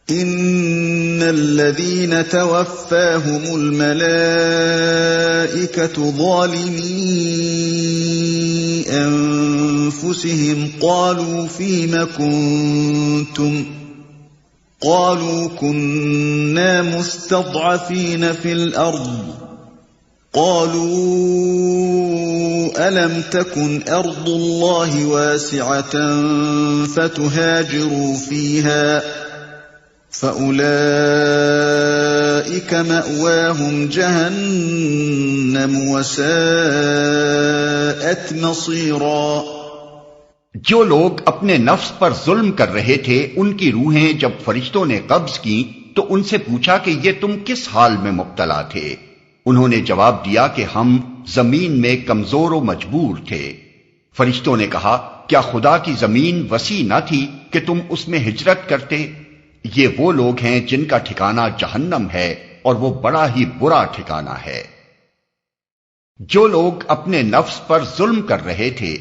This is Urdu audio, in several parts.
إن الذين توفاهم الملائكة ظالمي أنفسهم قالوا فيم كنتم قالوا كنا مستضعفين في الأرض قالوا ألم تكن أرض الله واسعة فتهاجروا فيها فأولئك مأواهم جهنم وساءت مصيرا۔ جو لوگ اپنے نفس پر ظلم کر رہے تھے ان کی روحیں جب فرشتوں نے قبض کی تو ان سے پوچھا کہ یہ تم کس حال میں مبتلا تھے؟ انہوں نے جواب دیا کہ ہم زمین میں کمزور و مجبور تھے۔ فرشتوں نے کہا کیا خدا کی زمین وسیع نہ تھی کہ تم اس میں ہجرت کرتے؟ یہ وہ لوگ ہیں جن کا ٹھکانہ جہنم ہے اور وہ بڑا ہی برا ٹھکانہ ہے۔ جو لوگ اپنے نفس پر ظلم کر رہے تھے،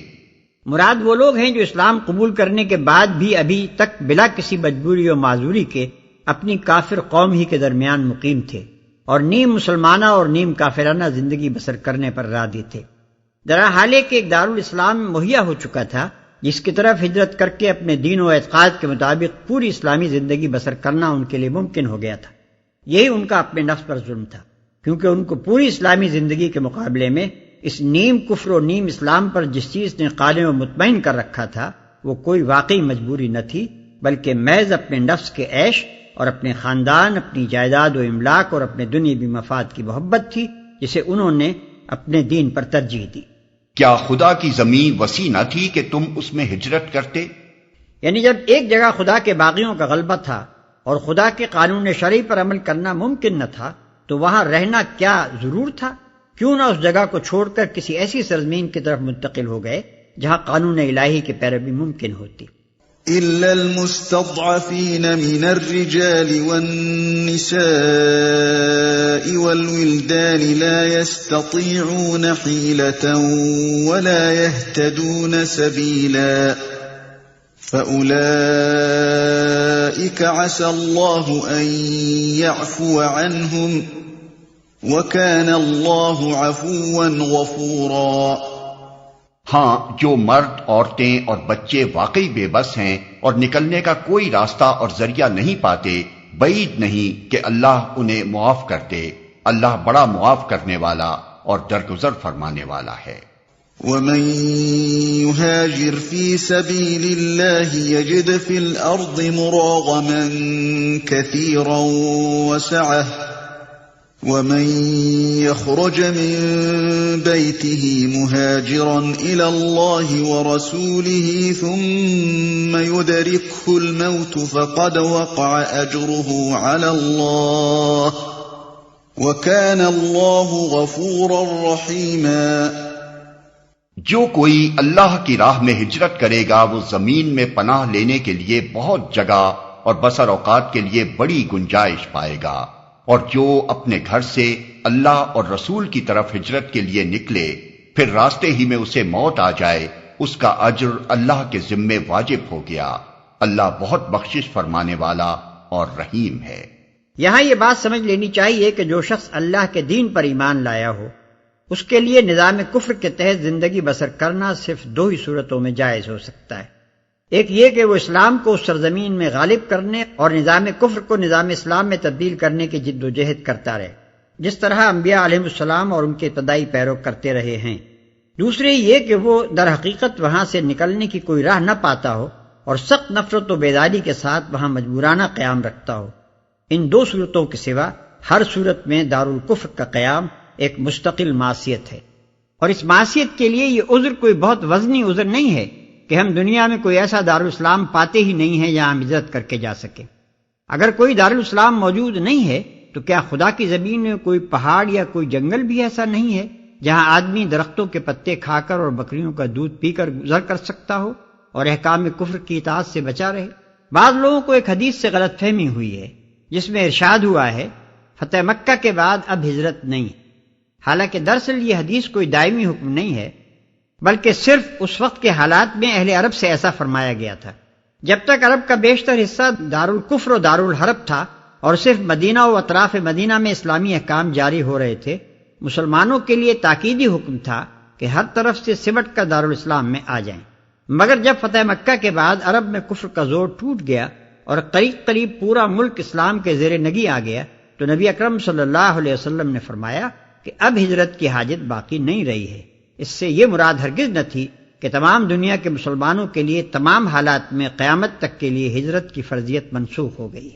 مراد وہ لوگ ہیں جو اسلام قبول کرنے کے بعد بھی ابھی تک بلا کسی مجبوری و معذوری کے اپنی کافر قوم ہی کے درمیان مقیم تھے اور نیم مسلمانہ اور نیم کافرانہ زندگی بسر کرنے پر راضی تھے۔ درا حال ہے کہ ایک دارالاسلام مہیا ہو چکا تھا جس کی طرف ہجرت کر کے اپنے دین و اعتقاد کے مطابق پوری اسلامی زندگی بسر کرنا ان کے لیے ممکن ہو گیا تھا۔ یہی ان کا اپنے نفس پر ظلم تھا، کیونکہ ان کو پوری اسلامی زندگی کے مقابلے میں اس نیم کفر و نیم اسلام پر جس چیز نے قائم و مطمئن کر رکھا تھا وہ کوئی واقعی مجبوری نہ تھی، بلکہ محض اپنے نفس کے عیش اور اپنے خاندان، اپنی جائیداد و املاک اور اپنے دنیوی مفاد کی محبت تھی جسے انہوں نے اپنے دین پر ترجیح دی۔ کیا خدا کی زمین وسیع نہ تھی کہ تم اس میں ہجرت کرتے؟ یعنی جب ایک جگہ خدا کے باغیوں کا غلبہ تھا اور خدا کے قانون شرعی پر عمل کرنا ممکن نہ تھا تو وہاں رہنا کیا ضرور تھا؟ کیوں نہ اس جگہ کو چھوڑ کر کسی ایسی سرزمین کی طرف منتقل ہو گئے جہاں قانون الہی کی پیروی ممکن ہوتی۔ إلا المستضعفين من الرجال والنساء والولدان لا يستطيعون حيلة ولا يهتدون سبيلا فأولئك عسى الله أن يعفو عنهم وَكَانَ اللَّهُ عَفُوًّا غَفُورًا۔ ہاں، جو مرد، عورتیں اور بچے واقعی بے بس ہیں اور نکلنے کا کوئی راستہ اور ذریعہ نہیں پاتے، بعید نہیں کہ اللہ انہیں معاف کر دے۔ اللہ بڑا معاف کرنے والا اور درگزر فرمانے والا ہے۔ وَمَن يُهَاجِرْ فِي سَبِيلِ اللَّهِ يَجِدْ فِي الْأَرْضِ مُرَاغَمًا كَثِيرًا وَسَعَةً وَمَن يَخْرُجْ مِن بَيْتِهِ مُهَاجِرًا إِلَى اللَّهِ وَرَسُولِهِ ثُمَّ يُدْرِكْهُ الْمَوْتُ فَقَدْ وَقَعَ أَجْرُهُ عَلَى اللَّهِ وَكَانَ اللَّهُ غَفُورًا رَّحِيمًا۔ جو کوئی اللہ کی راہ میں ہجرت کرے گا وہ زمین میں پناہ لینے کے لیے بہت جگہ اور بسر اوقات کے لیے بڑی گنجائش پائے گا، اور جو اپنے گھر سے اللہ اور رسول کی طرف ہجرت کے لیے نکلے پھر راستے ہی میں اسے موت آ جائے اس کا اجر اللہ کے ذمے واجب ہو گیا۔ اللہ بہت بخشش فرمانے والا اور رحیم ہے۔ یہاں یہ بات سمجھ لینی چاہیے کہ جو شخص اللہ کے دین پر ایمان لایا ہو اس کے لیے نظام کفر کے تحت زندگی بسر کرنا صرف دو ہی صورتوں میں جائز ہو سکتا ہے۔ ایک یہ کہ وہ اسلام کو اس سرزمین میں غالب کرنے اور نظام کفر کو نظام اسلام میں تبدیل کرنے کی جد و جہد کرتا رہے، جس طرح انبیاء علیہ السلام اور ان کے ابتدائی پیروکار کرتے رہے ہیں۔ دوسری یہ کہ وہ در حقیقت وہاں سے نکلنے کی کوئی راہ نہ پاتا ہو اور سخت نفرت و بیداری کے ساتھ وہاں مجبورانہ قیام رکھتا ہو۔ ان دو صورتوں کے سوا ہر صورت میں دارالکفر کا قیام ایک مستقل معصیت ہے، اور اس معصیت کے لیے یہ عذر کوئی بہت وزنی عذر نہیں ہے کہ ہم دنیا میں کوئی ایسا دارالاسلام پاتے ہی نہیں ہیں جہاں ہم ہجرت کر کے جا سکیں۔ اگر کوئی دارالاسلام موجود نہیں ہے تو کیا خدا کی زمین میں کوئی پہاڑ یا کوئی جنگل بھی ایسا نہیں ہے جہاں آدمی درختوں کے پتے کھا کر اور بکریوں کا دودھ پی کر گزر کر سکتا ہو اور احکام کفر کی اطاعت سے بچا رہے؟ بعض لوگوں کو ایک حدیث سے غلط فہمی ہوئی ہے جس میں ارشاد ہوا ہے فتح مکہ کے بعد اب ہجرت نہیں، حالانکہ دراصل یہ حدیث کوئی دائمی حکم نہیں ہے، بلکہ صرف اس وقت کے حالات میں اہل عرب سے ایسا فرمایا گیا تھا۔ جب تک عرب کا بیشتر حصہ دارالکفر و دارالحرب تھا اور صرف مدینہ و اطراف مدینہ میں اسلامی احکام جاری ہو رہے تھے، مسلمانوں کے لیے تاکیدی حکم تھا کہ ہر طرف سے سمٹ کر دارالاسلام میں آ جائیں۔ مگر جب فتح مکہ کے بعد عرب میں کفر کا زور ٹوٹ گیا اور قریب قریب پورا ملک اسلام کے زیر نگی آ گیا، تو نبی اکرم صلی اللہ علیہ وسلم نے فرمایا کہ اب ہجرت کی حاجت باقی نہیں رہی ہے۔ اس سے یہ مراد ہرگز نہ تھی کہ تمام دنیا کے مسلمانوں کے لیے تمام حالات میں قیامت تک کے لیے ہجرت کی فرضیت منسوخ ہو گئی۔